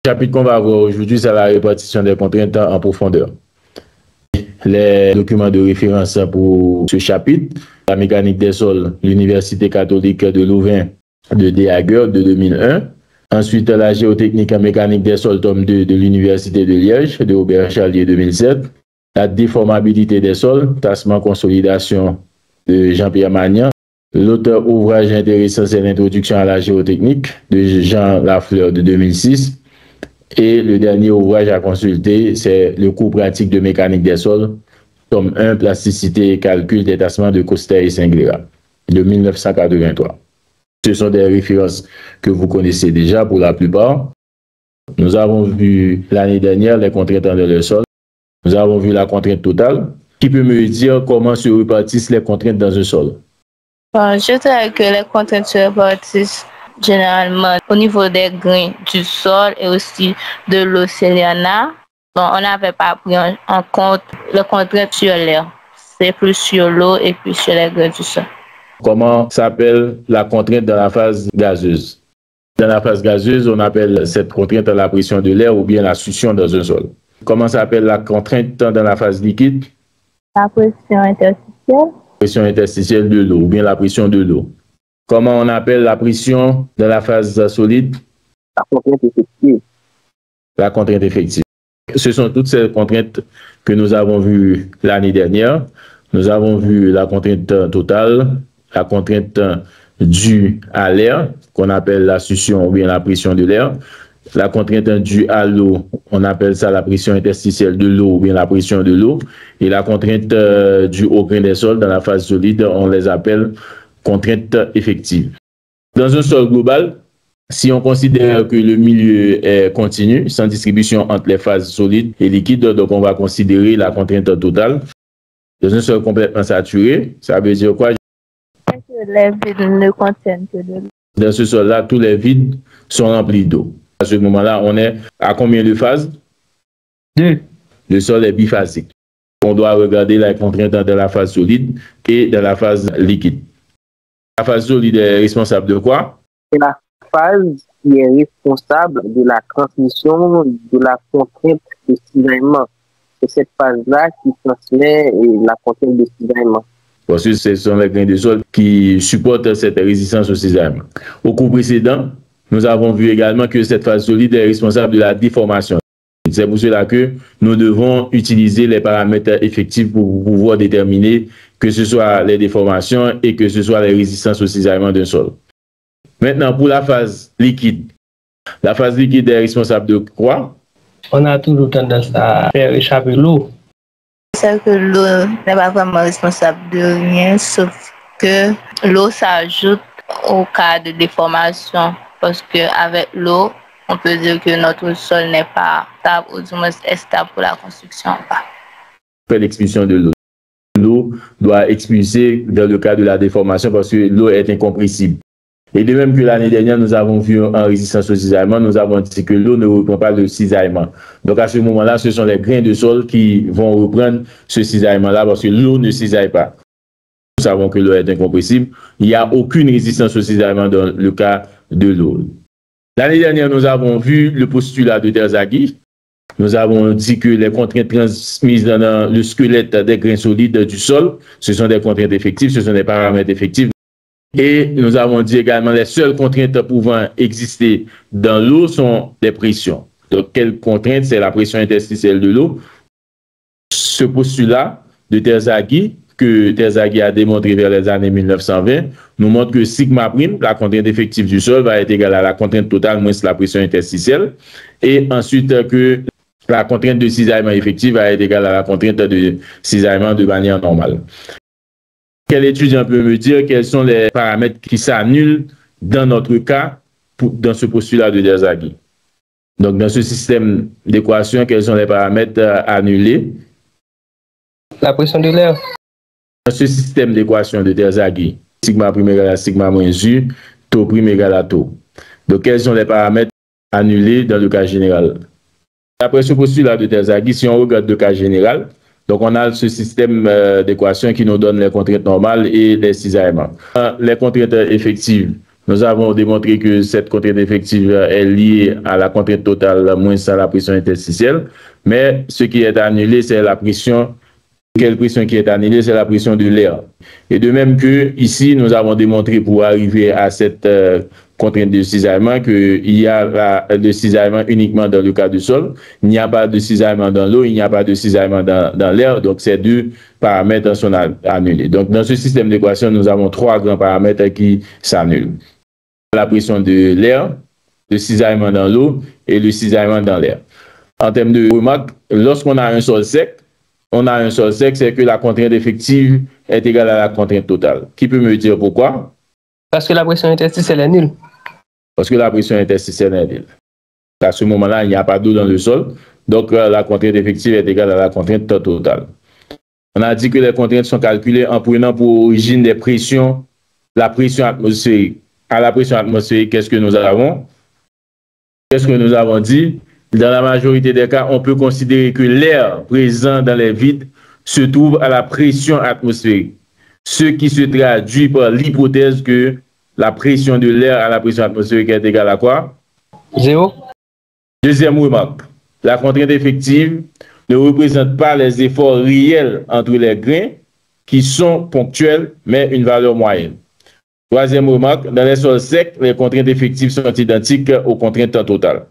Le chapitre qu'on va voir aujourd'hui, c'est la répartition des contraintes en profondeur. Les documents de référence pour ce chapitre, la mécanique des sols, l'Université catholique de Louvain de Déhagueur de 2001. Ensuite, la géotechnique en mécanique des sols, tome 2 de l'Université de Liège de Aubert Charlier 2007. La déformabilité des sols, tassement consolidation de Jean-Pierre Magnan. L'auteur ouvrage intéressant, c'est l'introduction à la géotechnique de Jean Lafleur de 2006. Et le dernier ouvrage à consulter, c'est le cours pratique de mécanique des sols, tome 1, plasticité et calcul des tassements de Coster et Singlera, de 1983. Ce sont des références que vous connaissez déjà pour la plupart. Nous avons vu l'année dernière les contraintes dans le sol. Nous avons vu la contrainte totale. Qui peut me dire comment se répartissent les contraintes dans un sol? Je dirais que les contraintes se répartissent généralement au niveau des grains du sol et aussi de l'océanat. On n'avait pas pris en compte les contraintes sur l'air. C'est plus sur l'eau et puis sur les grains du sol. Comment s'appelle la contrainte dans la phase gazeuse? Dans la phase gazeuse, on appelle cette contrainte la pression de l'air ou bien la succion dans un sol. Comment s'appelle la contrainte dans la phase liquide? La pression interstitielle. Pression interstitielle de l'eau ou bien la pression de l'eau. Comment on appelle la pression dans la phase solide? La contrainte effective. La contrainte effective. Ce sont toutes ces contraintes que nous avons vues l'année dernière. Nous avons vu la contrainte totale, la contrainte due à l'air, qu'on appelle la succion ou bien la pression de l'air. La contrainte due à l'eau, on appelle ça la pression interstitielle de l'eau ou bien la pression de l'eau. Et la contrainte due au grain des sols dans la phase solide, on les appelle contraintes effectives. Dans un sol global, si on considère que le milieu est continu, sans distribution entre les phases solides et liquides, donc on va considérer la contrainte totale. Dans un sol complètement saturé, ça veut dire quoi? Les vides ne contiennent que de l'eau. Dans ce sol-là, tous les vides sont remplis d'eau. À ce moment-là, on est à combien de phases? 2. Le sol est biphasique. On doit regarder la contrainte dans la phase solide et dans la phase liquide. La phase solide est responsable de quoi? C'est la phase qui est responsable de la transmission de la contrainte de cisaillement. C'est cette phase-là qui transmet la contrainte de cisaillement. Parce que ce sont les grains de sol qui supportent cette résistance au cisaillement. Au cours précédent, nous avons vu également que cette phase solide est responsable de la déformation. C'est pour cela que nous devons utiliser les paramètres effectifs pour pouvoir déterminer que ce soit les déformations et que ce soit les résistances au cisaillement d'un sol. Maintenant, pour la phase liquide est responsable de quoi? On a toujours tendance à faire échapper l'eau. C'est que l'eau n'est pas vraiment responsable de rien, sauf que l'eau s'ajoute au cas de déformation. Parce qu'avec l'eau, on peut dire que notre sol n'est pas stable, ou du moins est stable pour la construction. Pour l'expulsion de l'eau. L'eau doit expulser dans le cas de la déformation parce que l'eau est incompressible. Et de même que l'année dernière, nous avons vu en résistance au cisaillement, nous avons dit que l'eau ne reprend pas le cisaillement. Donc à ce moment-là, ce sont les grains de sol qui vont reprendre ce cisaillement-là parce que l'eau ne cisaille pas. Nous savons que l'eau est incompressible. Il n'y a aucune résistance au cisaillement dans le cas de l'eau. L'année dernière, nous avons vu le postulat de Terzaghi. Nous avons dit que les contraintes transmises dans le squelette des grains solides du sol, ce sont des contraintes effectives, ce sont des paramètres effectifs. Et nous avons dit également les seules contraintes pouvant exister dans l'eau sont les pressions. Donc, quelle contrainte? C'est la pression interstitielle de l'eau. Ce postulat de Terzaghi, que Terzaghi a démontré vers les années 1920, nous montre que sigma prime, la contrainte effective du sol, va être égale à la contrainte totale moins la pression interstitielle. Et ensuite, que la contrainte de cisaillement effective va être égale à la contrainte de cisaillement de manière normale. Quel étudiant peut me dire quels sont les paramètres qui s'annulent dans notre cas, dans ce postulat de Terzaghi? Donc, dans ce système d'équation, quels sont les paramètres annulés? La pression de l'air. Dans ce système d'équation de Terzaghi, sigma prime égale à sigma moins U, taux prime égale à taux. Donc, quels sont les paramètres annulés dans le cas général? Après ce postulat de Terzaghi, si on regarde le cas général, donc on a ce système d'équation qui nous donne les contraintes normales et les cisaillements. Les contraintes effectives Nous avons démontré que cette contrainte effective est liée à la contrainte totale moins à la pression interstitielle, mais ce qui est annulé, c'est la pression. Quelle pression qui est annulée, c'est la pression de l'air. Et de même que ici, nous avons démontré pour arriver à cette contrainte de cisaillement qu'il y a le cisaillement uniquement dans le cas du sol. Il n'y a pas de cisaillement dans l'eau, il n'y a pas de cisaillement dans l'air. Donc, ces deux paramètres sont annulés. Donc, dans ce système d'équation, nous avons trois grands paramètres qui s'annulent. La pression de l'air, le cisaillement dans l'eau et le cisaillement dans l'air. En termes de remarque, lorsqu'on a un sol sec, c'est que la contrainte effective est égale à la contrainte totale. Qui peut me dire pourquoi? Parce que la pression interstitielle est nulle. Parce que la pression interstitielle est nulle. À ce moment-là, il n'y a pas d'eau dans le sol, donc la contrainte effective est égale à la contrainte totale. On a dit que les contraintes sont calculées en prenant pour origine des pressions, la pression atmosphérique. À la pression atmosphérique, qu'est-ce que nous avons? Qu'est-ce que nous avons dit? Dans la majorité des cas, on peut considérer que l'air présent dans les vides se trouve à la pression atmosphérique, ce qui se traduit par l'hypothèse que la pression de l'air à la pression atmosphérique est égale à quoi? 0. Deuxième remarque, la contrainte effective ne représente pas les efforts réels entre les grains qui sont ponctuels, mais une valeur moyenne. Troisième remarque, dans les sols secs, les contraintes effectives sont identiques aux contraintes totales.